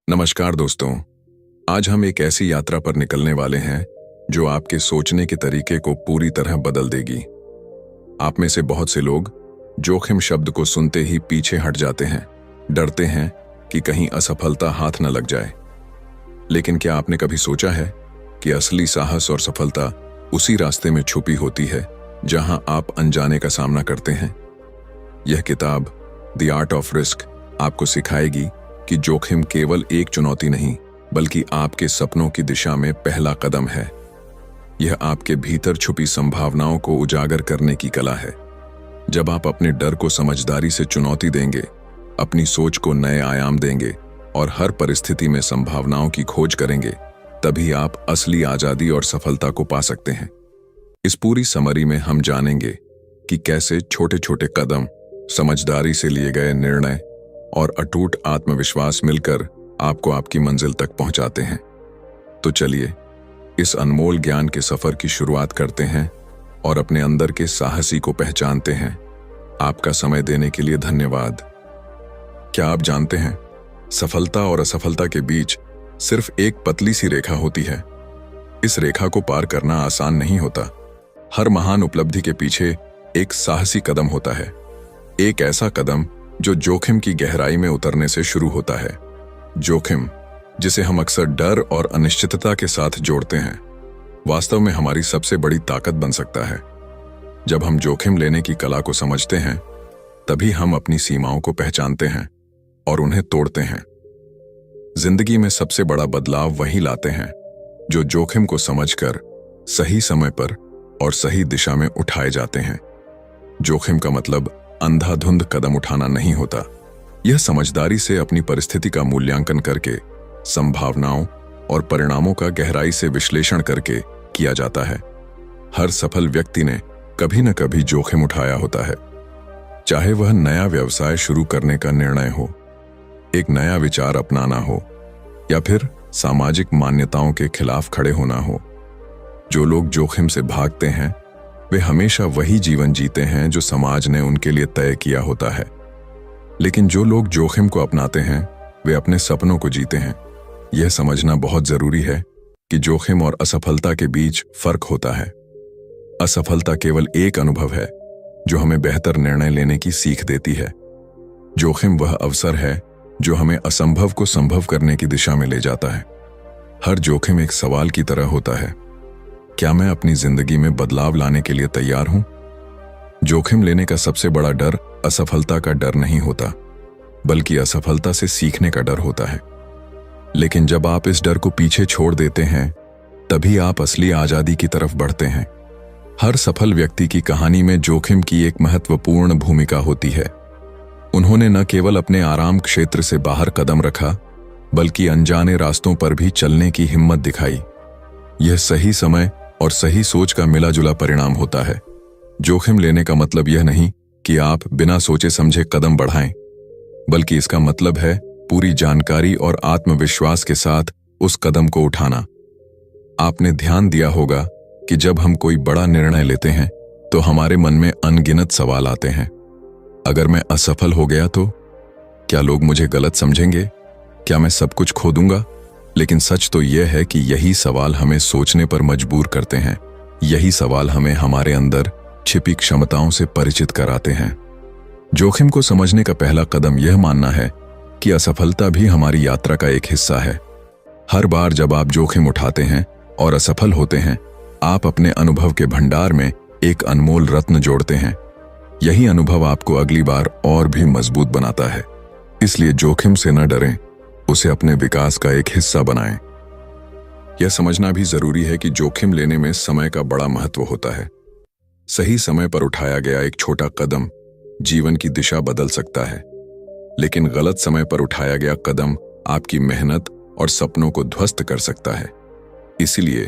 नमस्कार दोस्तों। आज हम एक ऐसी यात्रा पर निकलने वाले हैं जो आपके सोचने के तरीके को पूरी तरह बदल देगी। आप में से बहुत से लोग जोखिम शब्द को सुनते ही पीछे हट जाते हैं, डरते हैं कि कहीं असफलता हाथ न लग जाए। लेकिन क्या आपने कभी सोचा है कि असली साहस और सफलता उसी रास्ते में छुपी होती है जहां आप अनजाने का सामना करते हैं? यह किताब द आर्ट ऑफ रिस्क आपको सिखाएगी कि जोखिम केवल एक चुनौती नहीं बल्कि आपके सपनों की दिशा में पहला कदम है। यह आपके भीतर छुपी संभावनाओं को उजागर करने की कला है। जब आप अपने डर को समझदारी से चुनौती देंगे, अपनी सोच को नए आयाम देंगे और हर परिस्थिति में संभावनाओं की खोज करेंगे, तभी आप असली आजादी और सफलता को पा सकते हैं। इस पूरी समरी में हम जानेंगे कि कैसे छोटे छोटे कदम, समझदारी से लिए गए निर्णय और अटूट आत्मविश्वास मिलकर आपको आपकी मंजिल तक पहुंचाते हैं। तो चलिए इस अनमोल ज्ञान के सफर की शुरुआत करते हैं और अपने अंदर के साहसी को पहचानते हैं। आपका समय देने के लिए धन्यवाद। क्या आप जानते हैं, सफलता और असफलता के बीच सिर्फ एक पतली सी रेखा होती है। इस रेखा को पार करना आसान नहीं होता। हर महान उपलब्धि के पीछे एक साहसी कदम होता है, एक ऐसा कदम जो जोखिम की गहराई में उतरने से शुरू होता है। जोखिम, जिसे हम अक्सर डर और अनिश्चितता के साथ जोड़ते हैं, वास्तव में हमारी सबसे बड़ी ताकत बन सकता है। जब हम जोखिम लेने की कला को समझते हैं, तभी हम अपनी सीमाओं को पहचानते हैं और उन्हें तोड़ते हैं। जिंदगी में सबसे बड़ा बदलाव वही लाते हैं जो जोखिम को समझकर सही समय पर और सही दिशा में उठाए जाते हैं। जोखिम का मतलब अंधाधुंध कदम उठाना नहीं होता। यह समझदारी से अपनी परिस्थिति का मूल्यांकन करके, संभावनाओं और परिणामों का गहराई से विश्लेषण करके किया जाता है। हर सफल व्यक्ति ने कभी न कभी जोखिम उठाया होता है, चाहे वह नया व्यवसाय शुरू करने का निर्णय हो, एक नया विचार अपनाना हो या फिर सामाजिक मान्यताओं के खिलाफ खड़े होना हो। जो लोग जोखिम से भागते हैं वे हमेशा वही जीवन जीते हैं जो समाज ने उनके लिए तय किया होता है। लेकिन जो लोग जोखिम को अपनाते हैं वे अपने सपनों को जीते हैं। यह समझना बहुत जरूरी है कि जोखिम और असफलता के बीच फर्क होता है। असफलता केवल एक अनुभव है जो हमें बेहतर निर्णय लेने की सीख देती है। जोखिम वह अवसर है जो हमें असंभव को संभव करने की दिशा में ले जाता है। हर जोखिम एक सवाल की तरह होता है, क्या मैं अपनी जिंदगी में बदलाव लाने के लिए तैयार हूं? जोखिम लेने का सबसे बड़ा डर असफलता का डर नहीं होता, बल्कि असफलता से सीखने का डर होता है। लेकिन जब आप इस डर को पीछे छोड़ देते हैं, तभी आप असली आजादी की तरफ बढ़ते हैं। हर सफल व्यक्ति की कहानी में जोखिम की एक महत्वपूर्ण भूमिका होती है। उन्होंने न केवल अपने आराम क्षेत्र से बाहर कदम रखा, बल्कि अनजाने रास्तों पर भी चलने की हिम्मत दिखाई। यह सही समय और सही सोच का मिला जुला परिणाम होता है। जोखिम लेने का मतलब यह नहीं कि आप बिना सोचे समझे कदम बढ़ाएं, बल्कि इसका मतलब है पूरी जानकारी और आत्मविश्वास के साथ उस कदम को उठाना। आपने ध्यान दिया होगा कि जब हम कोई बड़ा निर्णय लेते हैं तो हमारे मन में अनगिनत सवाल आते हैं। अगर मैं असफल हो गया तो क्या लोग मुझे गलत समझेंगे? क्या मैं सब कुछ खो दूंगा? लेकिन सच तो यह है कि यही सवाल हमें सोचने पर मजबूर करते हैं। यही सवाल हमें हमारे अंदर छिपी क्षमताओं से परिचित कराते हैं। जोखिम को समझने का पहला कदम यह मानना है कि असफलता भी हमारी यात्रा का एक हिस्सा है। हर बार जब आप जोखिम उठाते हैं और असफल होते हैं, आप अपने अनुभव के भंडार में एक अनमोल रत्न जोड़ते हैं। यही अनुभव आपको अगली बार और भी मजबूत बनाता है। इसलिए जोखिम से न डरें, उसे अपने विकास का एक हिस्सा बनाएं। यह समझना भी जरूरी है कि जोखिम लेने में समय का बड़ा महत्व होता है। सही समय पर उठाया गया एक छोटा कदम जीवन की दिशा बदल सकता है, लेकिन गलत समय पर उठाया गया कदम आपकी मेहनत और सपनों को ध्वस्त कर सकता है। इसलिए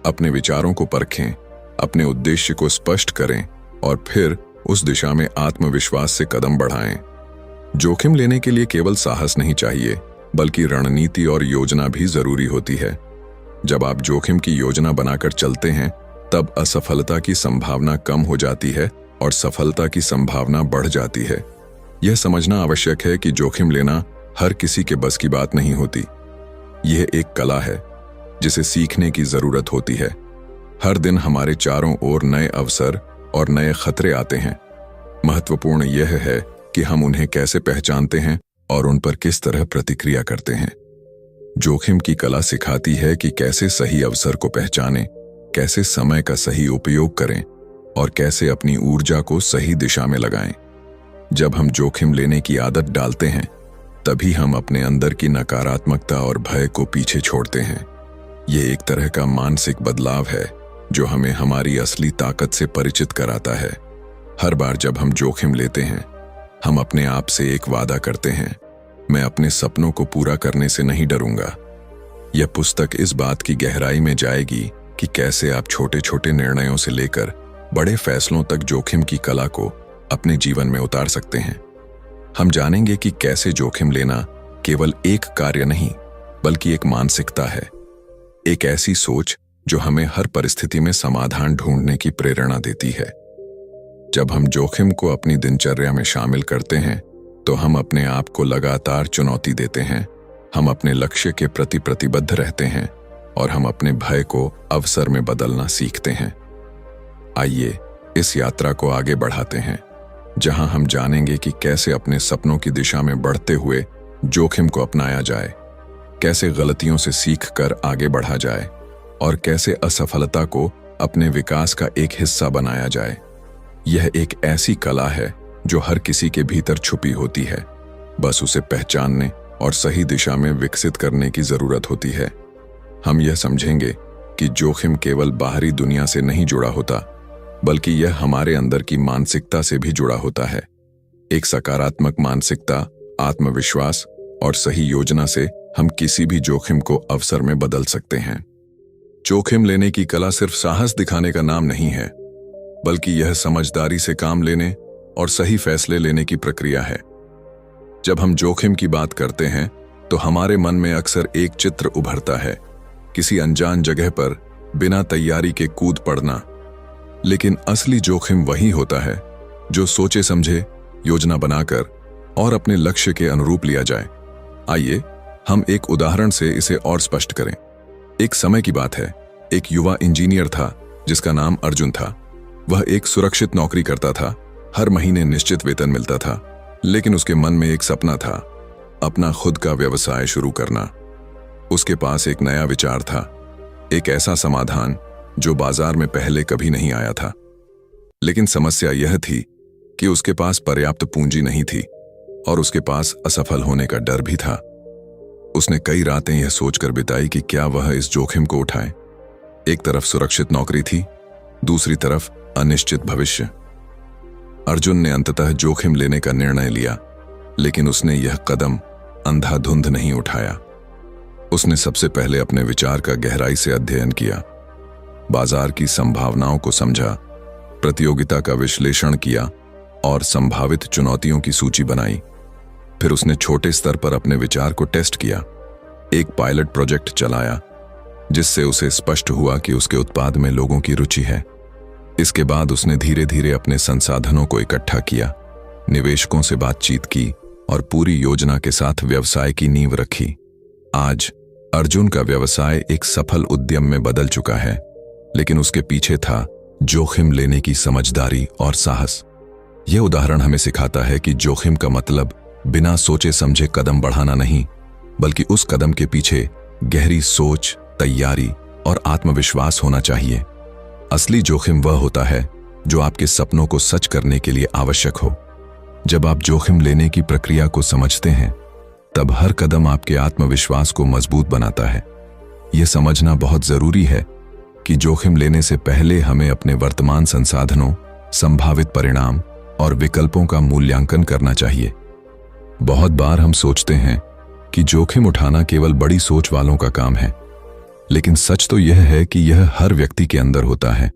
अपने विचारों को परखें, अपने उद्देश्य को स्पष्ट करें और फिर उस दिशा में आत्मविश्वास से कदम बढ़ाएं। जोखिम लेने के लिए केवल साहस नहीं चाहिए, बल्कि रणनीति और योजना भी जरूरी होती है। जब आप जोखिम की योजना बनाकर चलते हैं, तब असफलता की संभावना कम हो जाती है और सफलता की संभावना बढ़ जाती है। यह समझना आवश्यक है कि जोखिम लेना हर किसी के बस की बात नहीं होती। यह एक कला है जिसे सीखने की जरूरत होती है। हर दिन हमारे चारों ओर नए अवसर और नए खतरे आते हैं। महत्वपूर्ण यह है कि हम उन्हें कैसे पहचानते हैं और उन पर किस तरह प्रतिक्रिया करते हैं। जोखिम की कला सिखाती है कि कैसे सही अवसर को पहचानें, कैसे समय का सही उपयोग करें और कैसे अपनी ऊर्जा को सही दिशा में लगाएं। जब हम जोखिम लेने की आदत डालते हैं, तभी हम अपने अंदर की नकारात्मकता और भय को पीछे छोड़ते हैं। ये एक तरह का मानसिक बदलाव है जो हमें हमारी असली ताकत से परिचित कराता है। हर बार जब हम जोखिम लेते हैं, हम अपने आप से एक वादा करते हैं, मैं अपने सपनों को पूरा करने से नहीं डरूंगा। यह पुस्तक इस बात की गहराई में जाएगी कि कैसे आप छोटे छोटे निर्णयों से लेकर बड़े फैसलों तक जोखिम की कला को अपने जीवन में उतार सकते हैं। हम जानेंगे कि कैसे जोखिम लेना केवल एक कार्य नहीं, बल्कि एक मानसिकता है, एक ऐसी सोच जो हमें हर परिस्थिति में समाधान ढूंढने की प्रेरणा देती है। जब हम जोखिम को अपनी दिनचर्या में शामिल करते हैं, तो हम अपने आप को लगातार चुनौती देते हैं, हम अपने लक्ष्य के प्रति प्रतिबद्ध रहते हैं और हम अपने भय को अवसर में बदलना सीखते हैं। आइए इस यात्रा को आगे बढ़ाते हैं, जहां हम जानेंगे कि कैसे अपने सपनों की दिशा में बढ़ते हुए जोखिम को अपनाया जाए, कैसे गलतियों से सीखकर आगे बढ़ा जाए और कैसे असफलता को अपने विकास का एक हिस्सा बनाया जाए। यह एक ऐसी कला है जो हर किसी के भीतर छुपी होती है, बस उसे पहचानने और सही दिशा में विकसित करने की जरूरत होती है। हम यह समझेंगे कि जोखिम केवल बाहरी दुनिया से नहीं जुड़ा होता, बल्कि यह हमारे अंदर की मानसिकता से भी जुड़ा होता है। एक सकारात्मक मानसिकता, आत्मविश्वास और सही योजना से हम किसी भी जोखिम को अवसर में बदल सकते हैं। जोखिम लेने की कला सिर्फ साहस दिखाने का नाम नहीं है, बल्कि यह समझदारी से काम लेने और सही फैसले लेने की प्रक्रिया है। जब हम जोखिम की बात करते हैं, तो हमारे मन में अक्सर एक चित्र उभरता है, किसी अनजान जगह पर बिना तैयारी के कूद पड़ना। लेकिन असली जोखिम वही होता है जो सोचे समझे, योजना बनाकर और अपने लक्ष्य के अनुरूप लिया जाए। आइए हम एक उदाहरण से इसे और स्पष्ट करें। एक समय की बात है, एक युवा इंजीनियर था जिसका नाम अर्जुन था। वह एक सुरक्षित नौकरी करता था, हर महीने निश्चित वेतन मिलता था, लेकिन उसके मन में एक सपना था, अपना खुद का व्यवसाय शुरू करना। उसके पास एक नया विचार था, एक ऐसा समाधान जो बाजार में पहले कभी नहीं आया था। लेकिन समस्या यह थी कि उसके पास पर्याप्त पूंजी नहीं थी और उसके पास असफल होने का डर भी था। उसने कई रातें यह सोचकर बिताई कि क्या वह इस जोखिम को उठाए। एक तरफ सुरक्षित नौकरी थी, दूसरी तरफ अनिश्चित भविष्य। अर्जुन ने अंततः जोखिम लेने का निर्णय लिया, लेकिन उसने यह कदम अंधाधुंध नहीं उठाया। उसने सबसे पहले अपने विचार का गहराई से अध्ययन किया, बाजार की संभावनाओं को समझा, प्रतियोगिता का विश्लेषण किया और संभावित चुनौतियों की सूची बनाई। फिर उसने छोटे स्तर पर अपने विचार को टेस्ट किया, एक पायलट प्रोजेक्ट चलाया, जिससे उसे स्पष्ट हुआ कि उसके उत्पाद में लोगों की रुचि है। इसके बाद उसने धीरे धीरे अपने संसाधनों को इकट्ठा किया, निवेशकों से बातचीत की और पूरी योजना के साथ व्यवसाय की नींव रखी। आज अर्जुन का व्यवसाय एक सफल उद्यम में बदल चुका है, लेकिन उसके पीछे था जोखिम लेने की समझदारी और साहस। यह उदाहरण हमें सिखाता है कि जोखिम का मतलब बिना सोचे समझे कदम बढ़ाना नहीं, बल्कि उस कदम के पीछे गहरी सोच, तैयारी और आत्मविश्वास होना चाहिए। असली जोखिम वह होता है जो आपके सपनों को सच करने के लिए आवश्यक हो। जब आप जोखिम लेने की प्रक्रिया को समझते हैं, तब हर कदम आपके आत्मविश्वास को मजबूत बनाता है। यह समझना बहुत जरूरी है कि जोखिम लेने से पहले हमें अपने वर्तमान संसाधनों, संभावित परिणाम और विकल्पों का मूल्यांकन करना चाहिए। बहुत बार हम सोचते हैं कि जोखिम उठाना केवल बड़ी सोच वालों का काम है, लेकिन सच तो यह है कि यह हर व्यक्ति के अंदर होता है।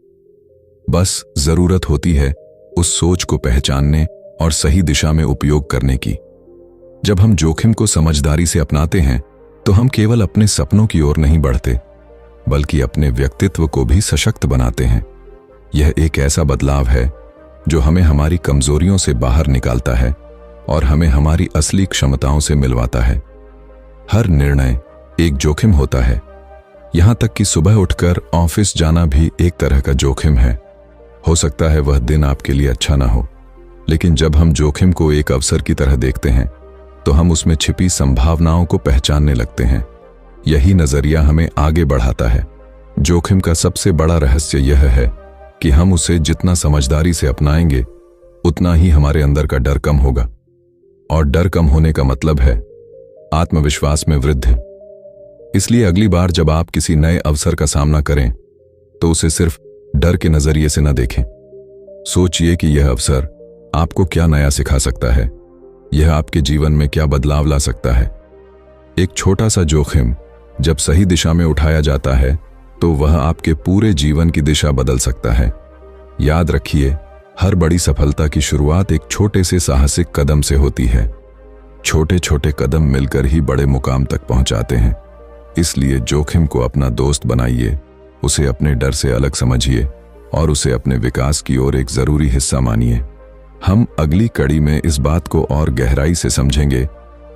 बस जरूरत होती है उस सोच को पहचानने और सही दिशा में उपयोग करने की। जब हम जोखिम को समझदारी से अपनाते हैं, तो हम केवल अपने सपनों की ओर नहीं बढ़ते, बल्कि अपने व्यक्तित्व को भी सशक्त बनाते हैं। यह एक ऐसा बदलाव है जो हमें हमारी कमजोरियों से बाहर निकालता है और हमें हमारी असली क्षमताओं से मिलवाता है। हर निर्णय एक जोखिम होता है। यहां तक कि सुबह उठकर ऑफिस जाना भी एक तरह का जोखिम है। हो सकता है वह दिन आपके लिए अच्छा ना हो, लेकिन जब हम जोखिम को एक अवसर की तरह देखते हैं तो हम उसमें छिपी संभावनाओं को पहचानने लगते हैं। यही नजरिया हमें आगे बढ़ाता है। जोखिम का सबसे बड़ा रहस्य यह है कि हम उसे जितना समझदारी से अपनाएंगे उतना ही हमारे अंदर का डर कम होगा, और डर कम होने का मतलब है आत्मविश्वास में वृद्धि। इसलिए अगली बार जब आप किसी नए अवसर का सामना करें तो उसे सिर्फ डर के नजरिए से न देखें। सोचिए कि यह अवसर आपको क्या नया सिखा सकता है, यह आपके जीवन में क्या बदलाव ला सकता है। एक छोटा सा जोखिम जब सही दिशा में उठाया जाता है तो वह आपके पूरे जीवन की दिशा बदल सकता है। याद रखिए, हर बड़ी सफलता की शुरुआत एक छोटे से साहसिक कदम से होती है। छोटे छोटे कदम मिलकर ही बड़े मुकाम तक पहुंचाते हैं। इसलिए जोखिम को अपना दोस्त बनाइए, उसे अपने डर से अलग समझिए और उसे अपने विकास की ओर एक जरूरी हिस्सा मानिए। हम अगली कड़ी में इस बात को और गहराई से समझेंगे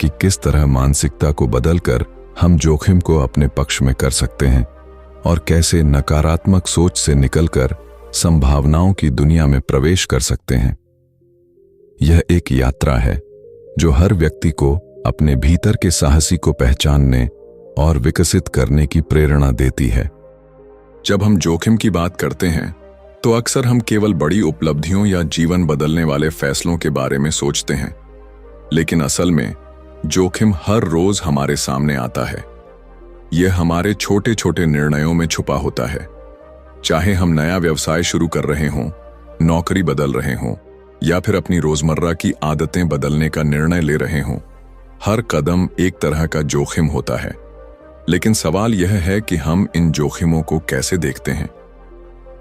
कि किस तरह मानसिकता को बदलकर हम जोखिम को अपने पक्ष में कर सकते हैं और कैसे नकारात्मक सोच से निकलकर संभावनाओं की दुनिया में प्रवेश कर सकते हैं। यह एक यात्रा है जो हर व्यक्ति को अपने भीतर के साहसी को पहचानने और विकसित करने की प्रेरणा देती है। जब हम जोखिम की बात करते हैं तो अक्सर हम केवल बड़ी उपलब्धियों या जीवन बदलने वाले फैसलों के बारे में सोचते हैं, लेकिन असल में जोखिम हर रोज हमारे सामने आता है। यह हमारे छोटे छोटे निर्णयों में छुपा होता है। चाहे हम नया व्यवसाय शुरू कर रहे हों, नौकरी बदल रहे हों या फिर अपनी रोजमर्रा की आदतें बदलने का निर्णय ले रहे हों, हर कदम एक तरह का जोखिम होता है। लेकिन सवाल यह है कि हम इन जोखिमों को कैसे देखते हैं।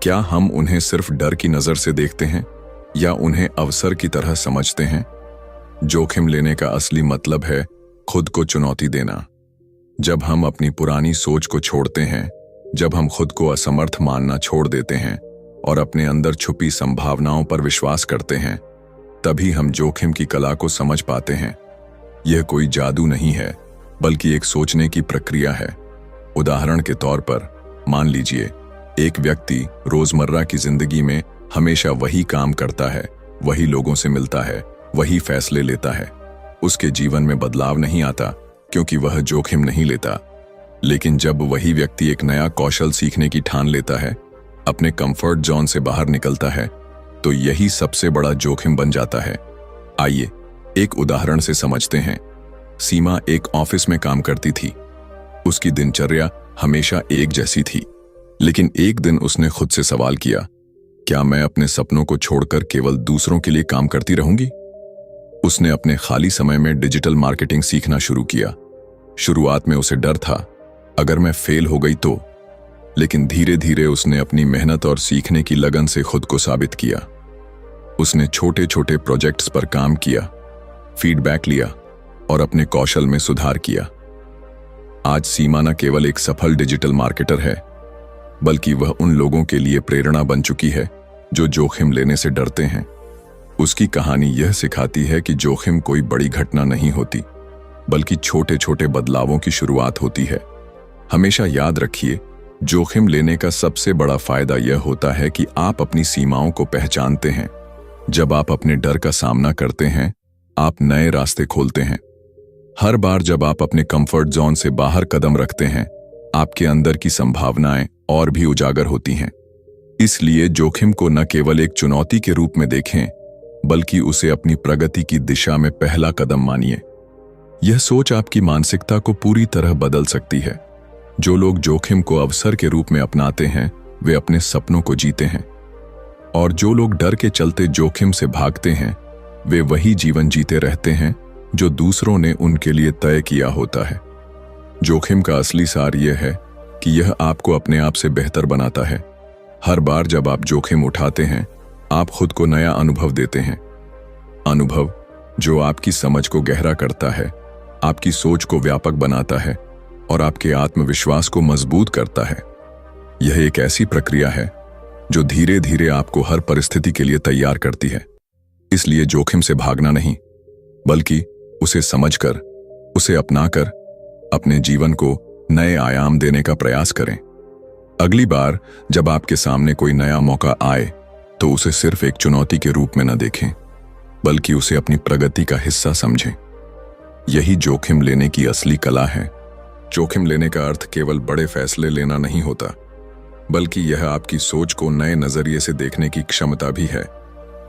क्या हम उन्हें सिर्फ डर की नजर से देखते हैं या उन्हें अवसर की तरह समझते हैं? जोखिम लेने का असली मतलब है खुद को चुनौती देना। जब हम अपनी पुरानी सोच को छोड़ते हैं, जब हम खुद को असमर्थ मानना छोड़ देते हैं और अपने अंदर छुपी संभावनाओं पर विश्वास करते हैं, तभी हम जोखिम की कला को समझ पाते हैं। यह कोई जादू नहीं है, बल्कि एक सोचने की प्रक्रिया है। उदाहरण के तौर पर मान लीजिए, एक व्यक्ति रोजमर्रा की जिंदगी में हमेशा वही काम करता है, वही लोगों से मिलता है, वही फैसले लेता है। उसके जीवन में बदलाव नहीं आता क्योंकि वह जोखिम नहीं लेता। लेकिन जब वही व्यक्ति एक नया कौशल सीखने की ठान लेता है, अपने कंफर्ट जोन से बाहर निकलता है, तो यही सबसे बड़ा जोखिम बन जाता है। आइए एक उदाहरण से समझते हैं। सीमा एक ऑफिस में काम करती थी। उसकी दिनचर्या हमेशा एक जैसी थी, लेकिन एक दिन उसने खुद से सवाल किया, क्या मैं अपने सपनों को छोड़कर केवल दूसरों के लिए काम करती रहूंगी? उसने अपने खाली समय में डिजिटल मार्केटिंग सीखना शुरू किया। शुरुआत में उसे डर था, अगर मैं फेल हो गई तो। लेकिन धीरे धीरे उसने अपनी मेहनत और सीखने की लगन से खुद को साबित किया। उसने छोटे छोटे प्रोजेक्ट्स पर काम किया, फीडबैक लिया और अपने कौशल में सुधार किया। आज सीमा न केवल एक सफल डिजिटल मार्केटर है, बल्कि वह उन लोगों के लिए प्रेरणा बन चुकी है जो जोखिम लेने से डरते हैं। उसकी कहानी यह सिखाती है कि जोखिम कोई बड़ी घटना नहीं होती, बल्कि छोटे छोटे बदलावों की शुरुआत होती है। हमेशा याद रखिए, जोखिम लेने का सबसे बड़ा फायदा यह होता है कि आप अपनी सीमाओं को पहचानते हैं। जब आप अपने डर का सामना करते हैं, आप नए रास्ते खोलते हैं। हर बार जब आप अपने कंफर्ट जोन से बाहर कदम रखते हैं, आपके अंदर की संभावनाएं और भी उजागर होती हैं। इसलिए जोखिम को न केवल एक चुनौती के रूप में देखें, बल्कि उसे अपनी प्रगति की दिशा में पहला कदम मानिए। यह सोच आपकी मानसिकता को पूरी तरह बदल सकती है। जो लोग जोखिम को अवसर के रूप में अपनाते हैं, वे अपने सपनों को जीते हैं, और जो लोग डर के चलते जोखिम से भागते हैं, वे वही जीवन जीते रहते हैं जो दूसरों ने उनके लिए तय किया होता है। जोखिम का असली सार यह है कि यह आपको अपने आप से बेहतर बनाता है। हर बार जब आप जोखिम उठाते हैं, आप खुद को नया अनुभव देते हैं। अनुभव जो आपकी समझ को गहरा करता है, आपकी सोच को व्यापक बनाता है और आपके आत्मविश्वास को मजबूत करता है। यह एक ऐसी प्रक्रिया है जो धीरे धीरे आपको हर परिस्थिति के लिए तैयार करती है। इसलिए जोखिम से भागना नहीं, बल्कि उसे समझकर, उसे अपनाकर अपने जीवन को नए आयाम देने का प्रयास करें। अगली बार जब आपके सामने कोई नया मौका आए तो उसे सिर्फ एक चुनौती के रूप में न देखें, बल्कि उसे अपनी प्रगति का हिस्सा समझें। यही जोखिम लेने की असली कला है। जोखिम लेने का अर्थ केवल बड़े फैसले लेना नहीं होता, बल्कि यह आपकी सोच को नए नजरिए से देखने की क्षमता भी है।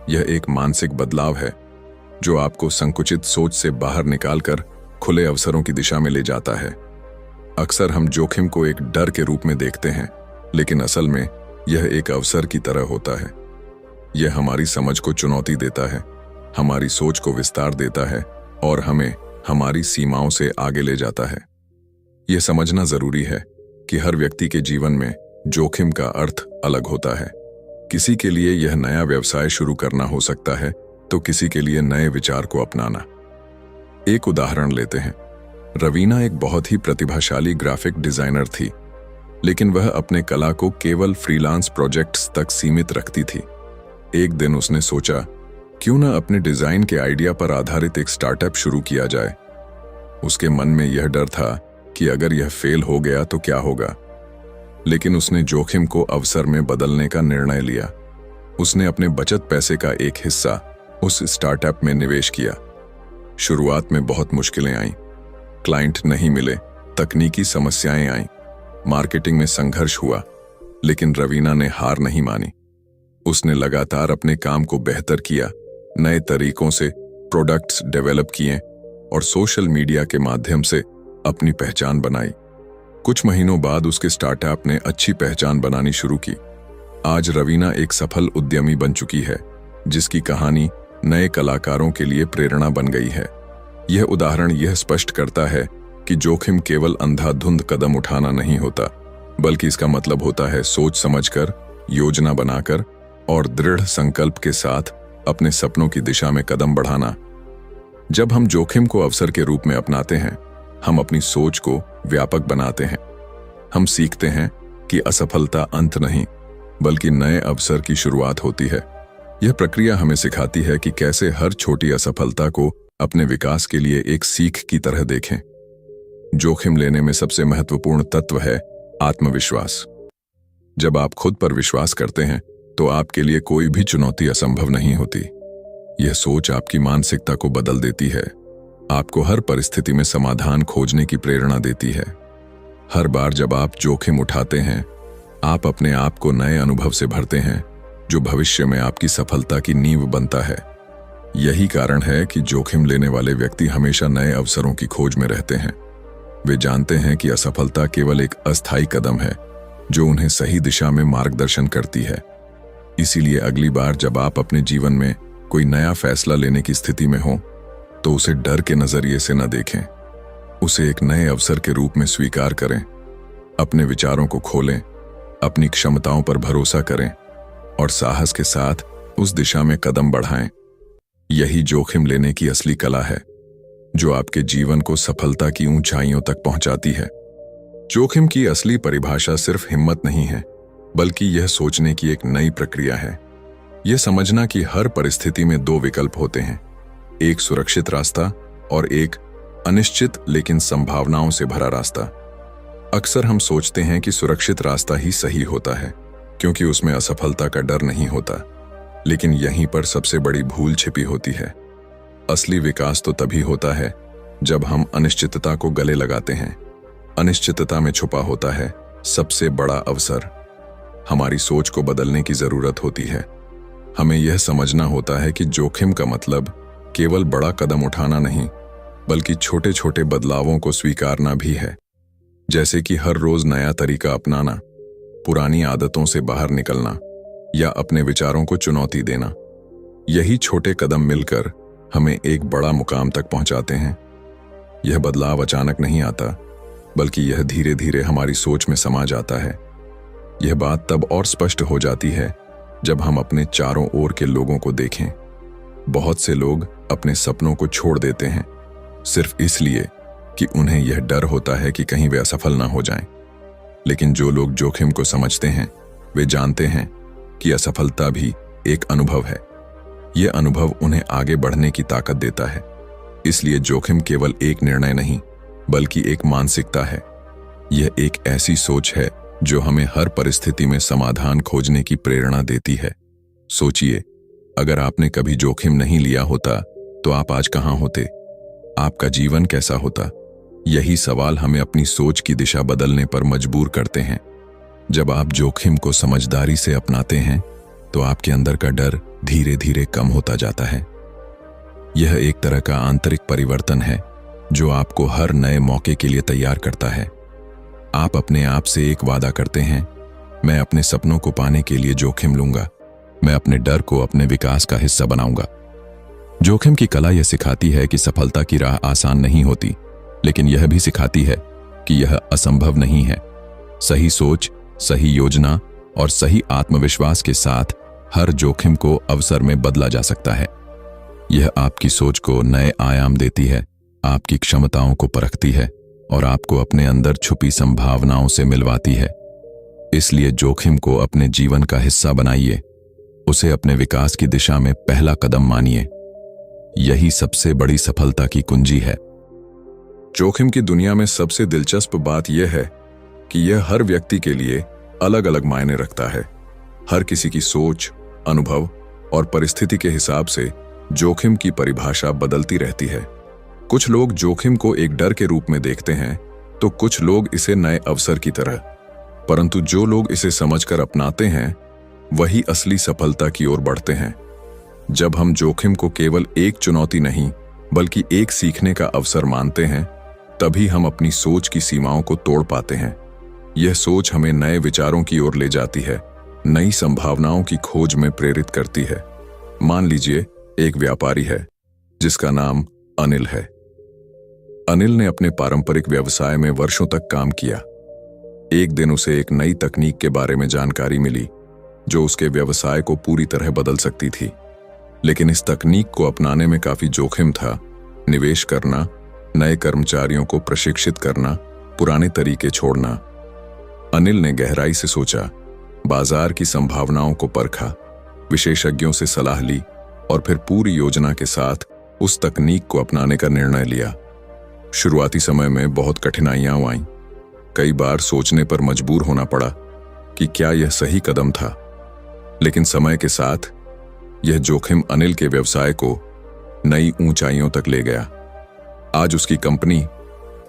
यह एक मानसिक बदलाव है जो आपको संकुचित सोच से बाहर निकालकर खुले अवसरों की दिशा में ले जाता है। अक्सर हम जोखिम को एक डर के रूप में देखते हैं, लेकिन असल में यह एक अवसर की तरह होता है। यह हमारी समझ को चुनौती देता है, हमारी सोच को विस्तार देता है और हमें हमारी सीमाओं से आगे ले जाता है। यह समझना जरूरी है कि हर व्यक्ति के जीवन में जोखिम का अर्थ अलग होता है। किसी के लिए यह नया व्यवसाय शुरू करना हो सकता है, तो किसी के लिए नए विचार को अपनाना। एक उदाहरण लेते हैं। रवीना एक बहुत ही प्रतिभाशाली ग्राफिक डिजाइनर थी, लेकिन वह अपने कला को केवल फ्रीलांस प्रोजेक्ट्स तक सीमित रखती थी। एक दिन उसने सोचा, क्यों न अपने डिजाइन के आइडिया पर आधारित एक स्टार्टअप शुरू किया जाए। उसके मन में यह डर था कि अगर यह फेल हो गया तो क्या होगा, लेकिन उसने जोखिम को अवसर में बदलने का निर्णय लिया। उसने अपने बचत पैसे का एक हिस्सा उस स्टार्टअप में निवेश किया। शुरुआत में बहुत मुश्किलें आईं, क्लाइंट नहीं मिले, तकनीकी समस्याएं आईं, मार्केटिंग में संघर्ष हुआ, लेकिन रवीना ने हार नहीं मानी। उसने लगातार अपने काम को बेहतर किया, नए तरीकों से प्रोडक्ट्स डेवलप किए और सोशल मीडिया के माध्यम से अपनी पहचान बनाई। कुछ महीनों बाद उसके स्टार्टअप ने अच्छी पहचान बनानी शुरू की। आज रवीना एक सफल उद्यमी बन चुकी है, जिसकी कहानी नए कलाकारों के लिए प्रेरणा बन गई है। यह उदाहरण यह स्पष्ट करता है कि जोखिम केवल अंधाधुंध कदम उठाना नहीं होता, बल्कि इसका मतलब होता है सोच समझकर, योजना बनाकर और दृढ़ संकल्प के साथ अपने सपनों की दिशा में कदम बढ़ाना। जब हम जोखिम को अवसर के रूप में अपनाते हैं, हम अपनी सोच को व्यापक बनाते हैं। हम सीखते हैं कि असफलता अंत नहीं, बल्कि नए अवसर की शुरुआत होती है। यह प्रक्रिया हमें सिखाती है कि कैसे हर छोटी असफलता को अपने विकास के लिए एक सीख की तरह देखें। जोखिम लेने में सबसे महत्वपूर्ण तत्व है आत्मविश्वास। जब आप खुद पर विश्वास करते हैं, तो आपके लिए कोई भी चुनौती असंभव नहीं होती। यह सोच आपकी मानसिकता को बदल देती है, आपको हर परिस्थिति में समाधान खोजने की प्रेरणा देती है। हर बार जब आप जोखिम उठाते हैं, आप अपने आप को नए अनुभव से भरते हैं, जो भविष्य में आपकी सफलता की नींव बनता है। यही कारण है कि जोखिम लेने वाले व्यक्ति हमेशा नए अवसरों की खोज में रहते हैं। वे जानते हैं कि असफलता केवल एक अस्थायी कदम है, जो उन्हें सही दिशा में मार्गदर्शन करती है। इसीलिए अगली बार जब आप अपने जीवन में कोई नया फैसला लेने की स्थिति में हो, तो उसे डर के नजरिए से न देखें, उसे एक नए अवसर के रूप में स्वीकार करें। अपने विचारों को खोलें, अपनी क्षमताओं पर भरोसा करें और साहस के साथ उस दिशा में कदम बढ़ाएं। यही जोखिम लेने की असली कला है, जो आपके जीवन को सफलता की ऊंचाइयों तक पहुंचाती है। जोखिम की असली परिभाषा सिर्फ हिम्मत नहीं है, बल्कि यह सोचने की एक नई प्रक्रिया है। यह समझना कि हर परिस्थिति में दो विकल्प होते हैं, एक सुरक्षित रास्ता और एक अनिश्चित लेकिन संभावनाओं से भरा रास्ता। अक्सर हम सोचते हैं कि सुरक्षित रास्ता ही सही होता है, क्योंकि उसमें असफलता का डर नहीं होता, लेकिन यहीं पर सबसे बड़ी भूल छिपी होती है। असली विकास तो तभी होता है जब हम अनिश्चितता को गले लगाते हैं। अनिश्चितता में छुपा होता है सबसे बड़ा अवसर। हमारी सोच को बदलने की जरूरत होती है। हमें यह समझना होता है कि जोखिम का मतलब केवल बड़ा कदम उठाना नहीं, बल्कि छोटे छोटे बदलावों को स्वीकारना भी है। जैसे कि हर रोज नया तरीका अपनाना, पुरानी आदतों से बाहर निकलना या अपने विचारों को चुनौती देना। यही छोटे कदम मिलकर हमें एक बड़ा मुकाम तक पहुंचाते हैं। यह बदलाव अचानक नहीं आता, बल्कि यह धीरे धीरे हमारी सोच में समा जाता है। यह बात तब और स्पष्ट हो जाती है जब हम अपने चारों ओर के लोगों को देखें। बहुत से लोग अपने सपनों को छोड़ देते हैं सिर्फ इसलिए कि उन्हें यह डर होता है कि कहीं वे असफल ना हो जाएं। लेकिन जो लोग जोखिम को समझते हैं, वे जानते हैं कि असफलता भी एक अनुभव है। यह अनुभव उन्हें आगे बढ़ने की ताकत देता है। इसलिए जोखिम केवल एक निर्णय नहीं, बल्कि एक मानसिकता है। यह एक ऐसी सोच है जो हमें हर परिस्थिति में समाधान खोजने की प्रेरणा देती है। सोचिए, अगर आपने कभी जोखिम नहीं लिया होता तो आप आज कहां होते? आपका जीवन कैसा होता? यही सवाल हमें अपनी सोच की दिशा बदलने पर मजबूर करते हैं। जब आप जोखिम को समझदारी से अपनाते हैं तो आपके अंदर का डर धीरे धीरे कम होता जाता है। यह एक तरह का आंतरिक परिवर्तन है जो आपको हर नए मौके के लिए तैयार करता है। आप अपने आप से एक वादा करते हैं, मैं अपने सपनों को पाने के लिए जोखिम लूंगा, मैं अपने डर को अपने विकास का हिस्सा बनाऊंगा। जोखिम की कला यह सिखाती है कि सफलता की राह आसान नहीं होती, लेकिन यह भी सिखाती है कि यह असंभव नहीं है। सही सोच, सही योजना और सही आत्मविश्वास के साथ हर जोखिम को अवसर में बदला जा सकता है। यह आपकी सोच को नए आयाम देती है, आपकी क्षमताओं को परखती है और आपको अपने अंदर छुपी संभावनाओं से मिलवाती है। इसलिए जोखिम को अपने जीवन का हिस्सा बनाइए, उसे अपने विकास की दिशा में पहला कदम मानिए। यही सबसे बड़ी सफलता की कुंजी है। जोखिम की दुनिया में सबसे दिलचस्प बात यह है कि यह हर व्यक्ति के लिए अलग अलग मायने रखता है। हर किसी की सोच, अनुभव और परिस्थिति के हिसाब से जोखिम की परिभाषा बदलती रहती है। कुछ लोग जोखिम को एक डर के रूप में देखते हैं तो कुछ लोग इसे नए अवसर की तरह। परंतु जो लोग इसे समझकर अपनाते हैं वही असली सफलता की ओर बढ़ते हैं। जब हम जोखिम को केवल एक चुनौती नहीं बल्कि एक सीखने का अवसर मानते हैं, तभी हम अपनी सोच की सीमाओं को तोड़ पाते हैं। यह सोच हमें नए विचारों की ओर ले जाती है, नई संभावनाओं की खोज में प्रेरित करती है। मान लीजिए एक व्यापारी है जिसका नाम अनिल है। अनिल ने अपने पारंपरिक व्यवसाय में वर्षों तक काम किया। एक दिन उसे एक नई तकनीक के बारे में जानकारी मिली जो उसके व्यवसाय को पूरी तरह बदल सकती थी। लेकिन इस तकनीक को अपनाने में काफी जोखिम था। निवेश करना, नए कर्मचारियों को प्रशिक्षित करना, पुराने तरीके छोड़ना। अनिल ने गहराई से सोचा, बाजार की संभावनाओं को परखा, विशेषज्ञों से सलाह ली और फिर पूरी योजना के साथ उस तकनीक को अपनाने का निर्णय लिया। शुरुआती समय में बहुत कठिनाइयां आईं। कई बार सोचने पर मजबूर होना पड़ा कि क्या यह सही कदम था। लेकिन समय के साथ यह जोखिम अनिल के व्यवसाय को नई ऊंचाइयों तक ले गया। आज उसकी कंपनी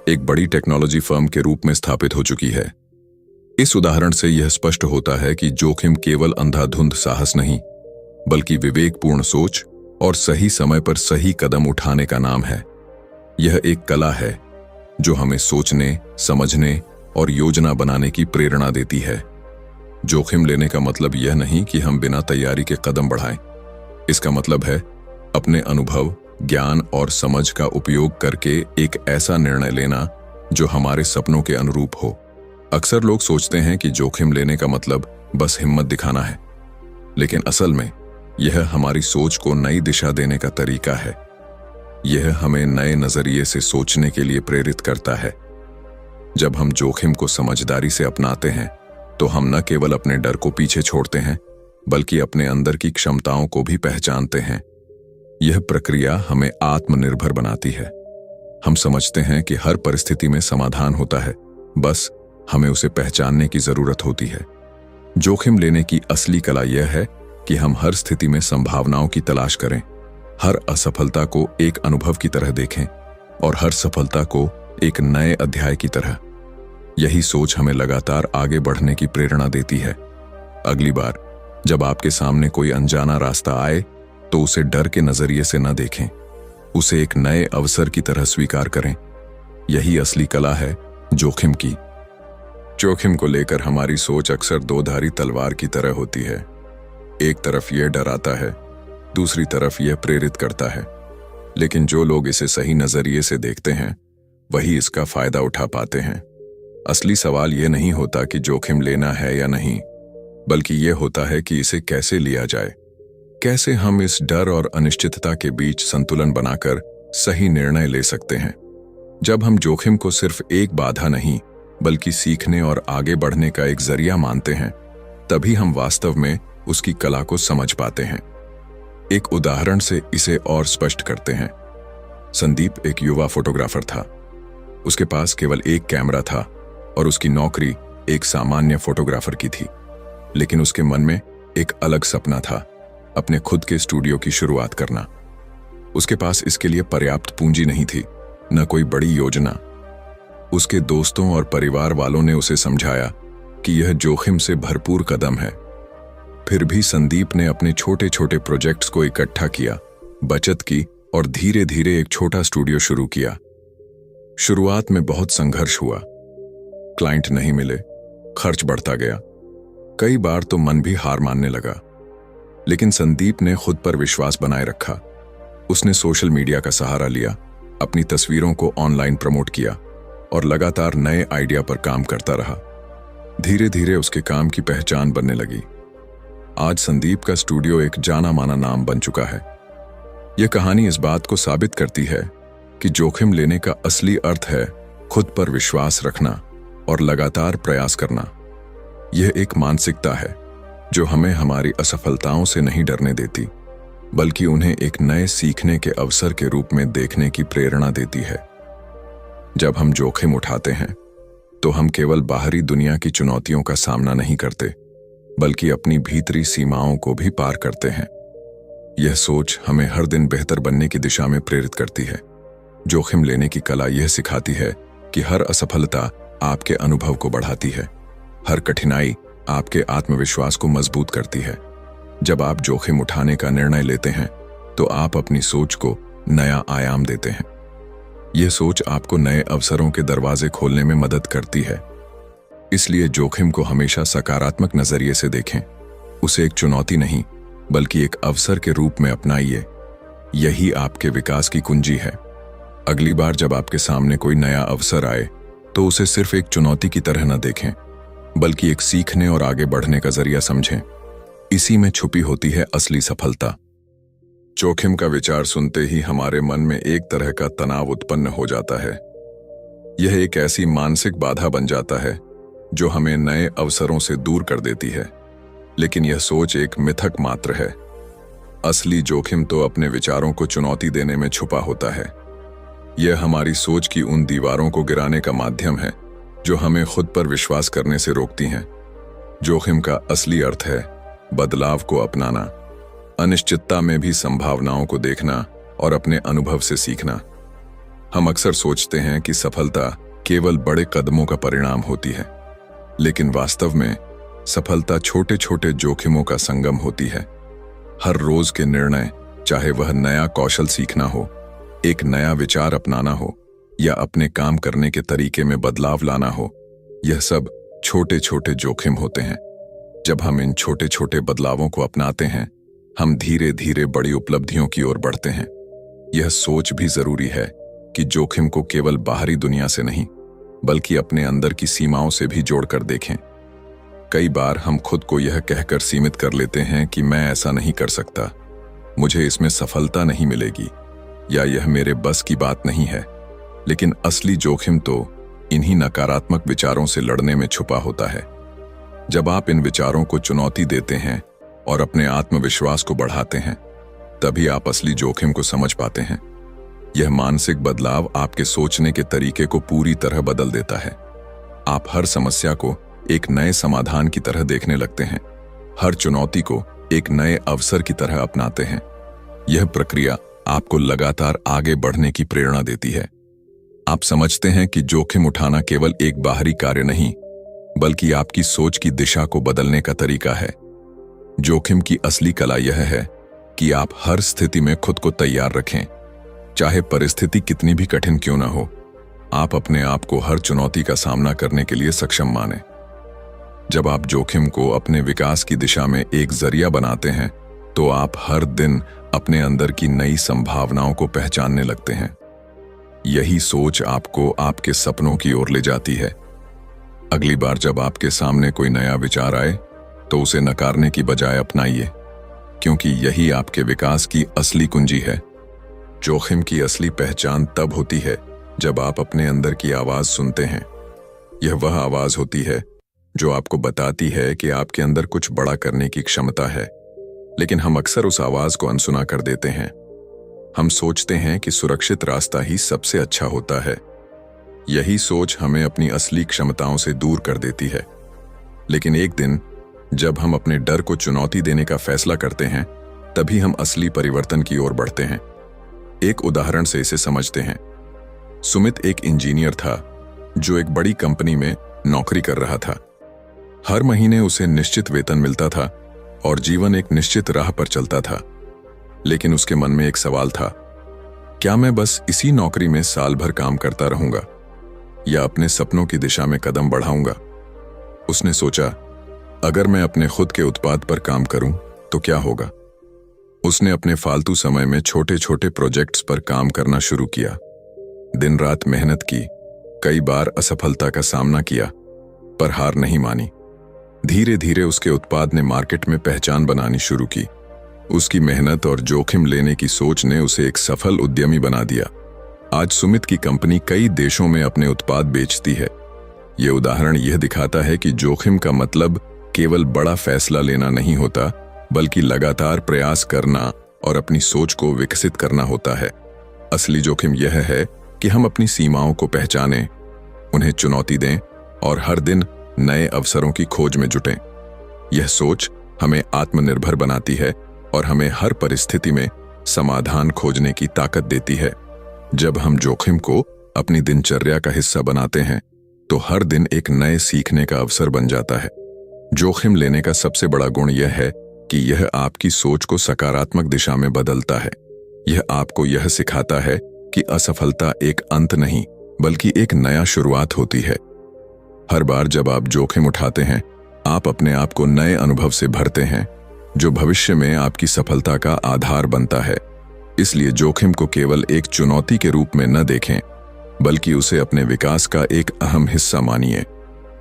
एक बड़ी टेक्नोलॉजी फर्म के रूप में स्थापित हो चुकी है। इस उदाहरण से यह स्पष्ट होता है कि जोखिम केवल अंधाधुंध साहस नहीं, बल्कि विवेकपूर्ण सोच और सही समय पर सही कदम उठाने का नाम है। यह एक कला है जो हमें सोचने, समझने और योजना बनाने की प्रेरणा देती है। जोखिम लेने का मतलब यह नहीं कि हम बिना तैयारी के कदम बढ़ाएं। इसका मतलब है अपने अनुभव, ज्ञान और समझ का उपयोग करके एक ऐसा निर्णय लेना जो हमारे सपनों के अनुरूप हो। अक्सर लोग सोचते हैं कि जोखिम लेने का मतलब बस हिम्मत दिखाना है, लेकिन असल में यह हमारी सोच को नई दिशा देने का तरीका है। यह हमें नए नजरिए से सोचने के लिए प्रेरित करता है। जब हम जोखिम को समझदारी से अपनाते हैं तो हम न केवल अपने डर को पीछे छोड़ते हैं, बल्कि अपने अंदर की क्षमताओं को भी पहचानते हैं। यह प्रक्रिया हमें आत्मनिर्भर बनाती है। हम समझते हैं कि हर परिस्थिति में समाधान होता है, बस हमें उसे पहचानने की जरूरत होती है। जोखिम लेने की असली कला यह है कि हम हर स्थिति में संभावनाओं की तलाश करें, हर असफलता को एक अनुभव की तरह देखें और हर सफलता को एक नए अध्याय की तरह। यही सोच हमें लगातार आगे बढ़ने की प्रेरणा देती है। अगली बार जब आपके सामने कोई अनजाना रास्ता आए तो उसे डर के नजरिए से न देखें, उसे एक नए अवसर की तरह स्वीकार करें। यही असली कला है जोखिम की। जोखिम को लेकर हमारी सोच अक्सर दो-धारी तलवार की तरह होती है। एक तरफ यह डराता है, दूसरी तरफ यह प्रेरित करता है। लेकिन जो लोग इसे सही नजरिए से देखते हैं वही इसका फायदा उठा पाते हैं। असली सवाल यह नहीं होता कि जोखिम लेना है या नहीं, बल्कि यह होता है कि इसे कैसे लिया जाए। कैसे हम इस डर और अनिश्चितता के बीच संतुलन बनाकर सही निर्णय ले सकते हैं। जब हम जोखिम को सिर्फ एक बाधा नहीं बल्कि सीखने और आगे बढ़ने का एक जरिया मानते हैं, तभी हम वास्तव में उसकी कला को समझ पाते हैं। एक उदाहरण से इसे और स्पष्ट करते हैं। संदीप एक युवा फोटोग्राफर था। उसके पास केवल एक कैमरा था और उसकी नौकरी एक सामान्य फोटोग्राफर की थी। लेकिन उसके मन में एक अलग सपना था, अपने खुद के स्टूडियो की शुरुआत करना। उसके पास इसके लिए पर्याप्त पूंजी नहीं थी, न कोई बड़ी योजना। उसके दोस्तों और परिवार वालों ने उसे समझाया कि यह जोखिम से भरपूर कदम है। फिर भी संदीप ने अपने छोटे छोटे प्रोजेक्ट्स को इकट्ठा किया, बचत की और धीरे धीरे एक छोटा स्टूडियो शुरू किया। शुरुआत में बहुत संघर्ष हुआ, क्लाइंट नहीं मिले, खर्च बढ़ता गया, कई बार तो मन भी हार मानने लगा। लेकिन संदीप ने खुद पर विश्वास बनाए रखा। उसने सोशल मीडिया का सहारा लिया, अपनी तस्वीरों को ऑनलाइन प्रमोट किया और लगातार नए आइडिया पर काम करता रहा। धीरे धीरे उसके काम की पहचान बनने लगी। आज संदीप का स्टूडियो एक जाना माना नाम बन चुका है। यह कहानी इस बात को साबित करती है कि जोखिम लेने का असली अर्थ है खुद पर विश्वास रखना और लगातार प्रयास करना। यह एक मानसिकता है जो हमें हमारी असफलताओं से नहीं डरने देती, बल्कि उन्हें एक नए सीखने के अवसर के रूप में देखने की प्रेरणा देती है। जब हम जोखिम उठाते हैं तो हम केवल बाहरी दुनिया की चुनौतियों का सामना नहीं करते, बल्कि अपनी भीतरी सीमाओं को भी पार करते हैं। यह सोच हमें हर दिन बेहतर बनने की दिशा में प्रेरित करती है। जोखिम लेने की कला यह सिखाती है कि हर असफलता आपके अनुभव को बढ़ाती है, हर कठिनाई आपके आत्मविश्वास को मजबूत करती है। जब आप जोखिम उठाने का निर्णय लेते हैं तो आप अपनी सोच को नया आयाम देते हैं। यह सोच आपको नए अवसरों के दरवाजे खोलने में मदद करती है। इसलिए जोखिम को हमेशा सकारात्मक नजरिए से देखें। उसे एक चुनौती नहीं, बल्कि एक अवसर के रूप में अपनाइए। यही आपके विकास की कुंजी है। अगली बार जब आपके सामने कोई नया अवसर आए तो उसे सिर्फ एक चुनौती की तरह न देखें, बल्कि एक सीखने और आगे बढ़ने का जरिया समझें। इसी में छुपी होती है असली सफलता। जोखिम का विचार सुनते ही हमारे मन में एक तरह का तनाव उत्पन्न हो जाता है। यह एक ऐसी मानसिक बाधा बन जाता है जो हमें नए अवसरों से दूर कर देती है। लेकिन यह सोच एक मिथक मात्र है। असली जोखिम तो अपने विचारों को चुनौती देने में छुपा होता है। यह हमारी सोच की उन दीवारों को गिराने का माध्यम है जो हमें खुद पर विश्वास करने से रोकती हैं। जोखिम का असली अर्थ है बदलाव को अपनाना, अनिश्चितता में भी संभावनाओं को देखना और अपने अनुभव से सीखना। हम अक्सर सोचते हैं कि सफलता केवल बड़े कदमों का परिणाम होती है, लेकिन वास्तव में सफलता छोटे छोटे जोखिमों का संगम होती है। हर रोज के निर्णय, चाहे वह नया कौशल सीखना हो, एक नया विचार अपनाना हो या अपने काम करने के तरीके में बदलाव लाना हो, यह सब छोटे छोटे जोखिम होते हैं। जब हम इन छोटे छोटे बदलावों को अपनाते हैं, हम धीरे धीरे बड़ी उपलब्धियों की ओर बढ़ते हैं। यह सोच भी जरूरी है कि जोखिम को केवल बाहरी दुनिया से नहीं, बल्कि अपने अंदर की सीमाओं से भी जोड़कर देखें। कई बार हम खुद को यह कहकर सीमित कर लेते हैं कि मैं ऐसा नहीं कर सकता, मुझे इसमें सफलता नहीं मिलेगी, या यह मेरे बस की बात नहीं है। लेकिन असली जोखिम तो इन्हीं नकारात्मक विचारों से लड़ने में छुपा होता है। जब आप इन विचारों को चुनौती देते हैं और अपने आत्मविश्वास को बढ़ाते हैं, तभी आप असली जोखिम को समझ पाते हैं। यह मानसिक बदलाव आपके सोचने के तरीके को पूरी तरह बदल देता है। आप हर समस्या को एक नए समाधान की तरह देखने लगते हैं, हर चुनौती को एक नए अवसर की तरह अपनाते हैं। यह प्रक्रिया आपको लगातार आगे बढ़ने की प्रेरणा देती है। आप समझते हैं कि जोखिम उठाना केवल एक बाहरी कार्य नहीं, बल्कि आपकी सोच की दिशा को बदलने का तरीका है। जोखिम की असली कला यह है कि आप हर स्थिति में खुद को तैयार रखें, चाहे परिस्थिति कितनी भी कठिन क्यों न हो। आप अपने आप को हर चुनौती का सामना करने के लिए सक्षम मानें। जब आप जोखिम को अपने विकास की दिशा में एक जरिया बनाते हैं, तो आप हर दिन अपने अंदर की नई संभावनाओं को पहचानने लगते हैं। यही सोच आपको आपके सपनों की ओर ले जाती है। अगली बार जब आपके सामने कोई नया विचार आए, तो उसे नकारने की बजाय अपनाइए, क्योंकि यही आपके विकास की असली कुंजी है। जोखिम की असली पहचान तब होती है जब आप अपने अंदर की आवाज सुनते हैं। यह वह आवाज होती है जो आपको बताती है कि आपके अंदर कुछ बड़ा करने की क्षमता है, लेकिन हम अक्सर उस आवाज को अनसुना कर देते हैं। हम सोचते हैं कि सुरक्षित रास्ता ही सबसे अच्छा होता है। यही सोच हमें अपनी असली क्षमताओं से दूर कर देती है। लेकिन एक दिन जब हम अपने डर को चुनौती देने का फैसला करते हैं, तभी हम असली परिवर्तन की ओर बढ़ते हैं। एक उदाहरण से इसे समझते हैं। सुमित एक इंजीनियर था जो एक बड़ी कंपनी में नौकरी कर रहा था। हर महीने उसे निश्चित वेतन मिलता था और जीवन एक निश्चित राह पर चलता था। लेकिन उसके मन में एक सवाल था, क्या मैं बस इसी नौकरी में साल भर काम करता रहूंगा या अपने सपनों की दिशा में कदम बढ़ाऊंगा? उसने सोचा, अगर मैं अपने खुद के उत्पाद पर काम करूं तो क्या होगा? उसने अपने फालतू समय में छोटे छोटे प्रोजेक्ट्स पर काम करना शुरू किया। दिन रात मेहनत की, कई बार असफलता का सामना किया, पर हार नहीं मानी। धीरे धीरे उसके उत्पाद ने मार्केट में पहचान बनानी शुरू की। उसकी मेहनत और जोखिम लेने की सोच ने उसे एक सफल उद्यमी बना दिया। आज सुमित की कंपनी कई देशों में अपने उत्पाद बेचती है। यह उदाहरण यह दिखाता है कि जोखिम का मतलब केवल बड़ा फैसला लेना नहीं होता, बल्कि लगातार प्रयास करना और अपनी सोच को विकसित करना होता है। असली जोखिम यह है कि हम अपनी सीमाओं को पहचानें, उन्हें चुनौती दें और हर दिन नए अवसरों की खोज में जुटें। यह सोच हमें आत्मनिर्भर बनाती है और हमें हर परिस्थिति में समाधान खोजने की ताकत देती है। जब हम जोखिम को अपनी दिनचर्या का हिस्सा बनाते हैं, तो हर दिन एक नए सीखने का अवसर बन जाता है। जोखिम लेने का सबसे बड़ा गुण यह है कि यह आपकी सोच को सकारात्मक दिशा में बदलता है। यह आपको यह सिखाता है कि असफलता एक अंत नहीं, बल्कि एक नया शुरुआत होती है। हर बार जब आप जोखिम उठाते हैं, आप अपने आप को नए अनुभव से भरते हैं, जो भविष्य में आपकी सफलता का आधार बनता है। इसलिए जोखिम को केवल एक चुनौती के रूप में न देखें, बल्कि उसे अपने विकास का एक अहम हिस्सा मानिए।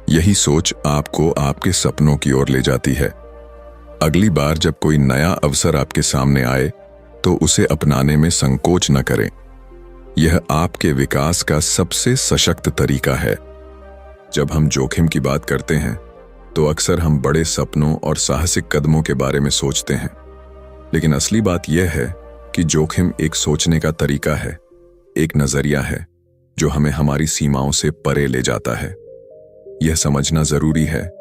यही सोच आपको आपके सपनों की ओर ले जाती है। अगली बार जब कोई नया अवसर आपके सामने आए, तो उसे अपनाने में संकोच न करें। यह आपके विकास का सबसे सशक्त तरीका है। जब हम जोखिम की बात करते हैं, तो अक्सर हम बड़े सपनों और साहसिक कदमों के बारे में सोचते हैं। लेकिन असली बात यह है कि जोखिम एक सोचने का तरीका है, एक नजरिया है जो हमें हमारी सीमाओं से परे ले जाता है। यह समझना जरूरी है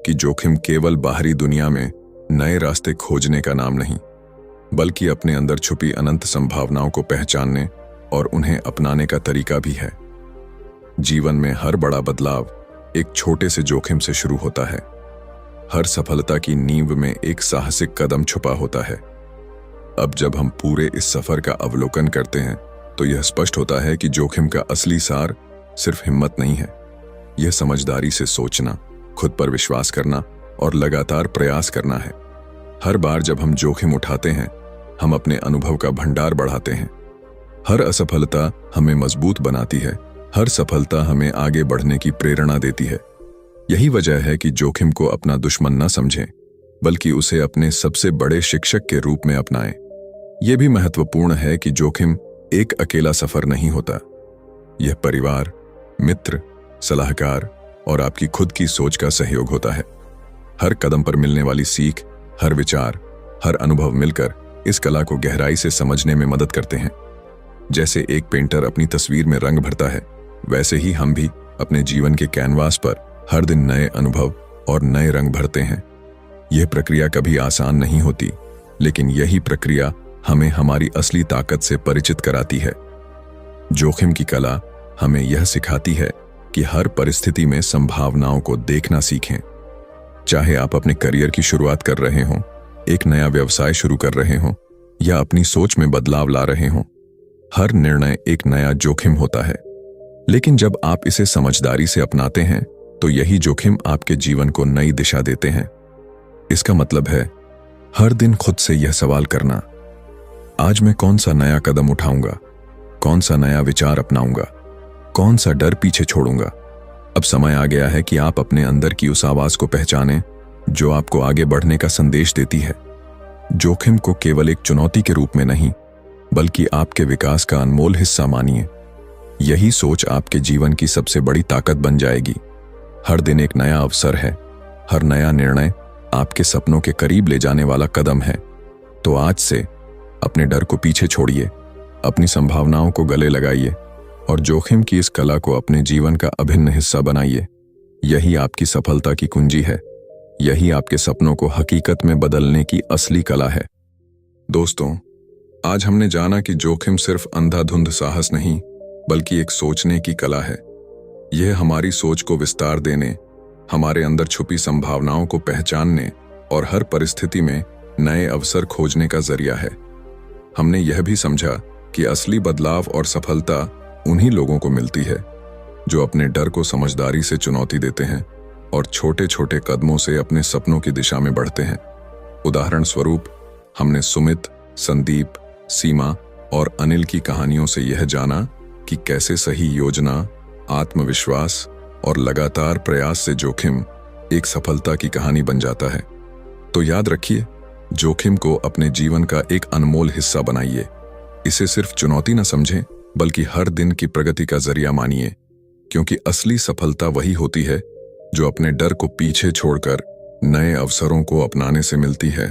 कि जोखिम केवल बाहरी दुनिया में नए रास्ते खोजने का नाम नहीं, बल्कि अपने अंदर छुपी अनंत संभावनाओं को पहचानने और उन्हें अपनाने का तरीका भी है। जीवन में हर बड़ा बदलाव एक छोटे से जोखिम से शुरू होता है। हर सफलता की नींव में एक साहसिक कदम छुपा होता है। अब जब हम पूरे इस सफर का अवलोकन करते हैं, तो यह स्पष्ट होता है कि जोखिम का असली सार सिर्फ हिम्मत नहीं है। यह समझदारी से सोचना, खुद पर विश्वास करना और लगातार प्रयास करना है। हर बार जब हम जोखिम उठाते हैं, हम अपने अनुभव का भंडार बढ़ाते हैं। हर असफलता हमें मजबूत बनाती है, हर सफलता हमें आगे बढ़ने की प्रेरणा देती है। यही वजह है कि जोखिम को अपना दुश्मन न समझें, बल्कि उसे अपने सबसे बड़े शिक्षक के रूप में अपनाएं। यह भी महत्वपूर्ण है कि जोखिम एक अकेला सफर नहीं होता। यह परिवार, मित्र, सलाहकार और आपकी खुद की सोच का सहयोग होता है। हर कदम पर मिलने वाली सीख, हर विचार, हर अनुभव मिलकर इस कला को गहराई से समझने में मदद करते हैं। जैसे एक पेंटर अपनी तस्वीर में रंग भरता है, वैसे ही हम भी अपने जीवन के कैनवास पर हर दिन नए अनुभव और नए रंग भरते हैं। यह प्रक्रिया कभी आसान नहीं होती, लेकिन यही प्रक्रिया हमें हमारी असली ताकत से परिचित कराती है। जोखिम की कला हमें यह सिखाती है कि हर परिस्थिति में संभावनाओं को देखना सीखें। चाहे आप अपने करियर की शुरुआत कर रहे हों, एक नया व्यवसाय शुरू कर रहे हों या अपनी सोच में बदलाव ला रहे हों, हर निर्णय एक नया जोखिम होता है। लेकिन जब आप इसे समझदारी से अपनाते हैं, तो यही जोखिम आपके जीवन को नई दिशा देते हैं। इसका मतलब है हर दिन खुद से यह सवाल करना, आज मैं कौन सा नया कदम उठाऊंगा, कौन सा नया विचार अपनाऊंगा, कौन सा डर पीछे छोड़ूंगा। अब समय आ गया है कि आप अपने अंदर की उस आवाज को पहचानें जो आपको आगे बढ़ने का संदेश देती है। जोखिम को केवल एक चुनौती के रूप में नहीं, बल्कि आपके विकास का अनमोल हिस्सा मानिए। यही सोच आपके जीवन की सबसे बड़ी ताकत बन जाएगी। हर दिन एक नया अवसर है, हर नया निर्णय आपके सपनों के करीब ले जाने वाला कदम है। तो आज से अपने डर को पीछे छोड़िए अपनी संभावनाओं को गले लगाइए और जोखिम की इस कला को अपने जीवन का अभिन्न हिस्सा बनाइए। यही आपकी सफलता की कुंजी है। यही आपके सपनों को हकीकत में बदलने की असली कला है। दोस्तों, आज हमने जाना कि जोखिम सिर्फ अंधाधुंध साहस नहीं, बल्कि एक सोचने की कला है। यह हमारी सोच को विस्तार देने, हमारे अंदर छुपी संभावनाओं को पहचानने और हर परिस्थिति में नए अवसर खोजने का जरिया है। हमने यह भी समझा कि असली बदलाव और सफलता उन्हीं लोगों को मिलती है जो अपने डर को समझदारी से चुनौती देते हैं और छोटे छोटे कदमों से अपने सपनों की दिशा में बढ़ते हैं। उदाहरण स्वरूप, हमने सुमित, संदीप, सीमा और अनिल की कहानियों से यह जाना कि कैसे सही योजना, आत्मविश्वास और लगातार प्रयास से जोखिम एक सफलता की कहानी बन जाता है। तो याद रखिए, जोखिम को अपने जीवन का एक अनमोल हिस्सा बनाइए। इसे सिर्फ चुनौती न समझें, बल्कि हर दिन की प्रगति का जरिया मानिए, क्योंकि असली सफलता वही होती है जो अपने डर को पीछे छोड़कर नए अवसरों को अपनाने से मिलती है।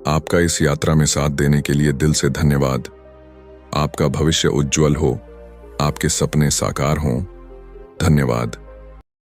आपका इस यात्रा में साथ देने के लिए दिल से धन्यवाद। आपका भविष्य उज्जवल हो, आपके सपने साकार हों। धन्यवाद।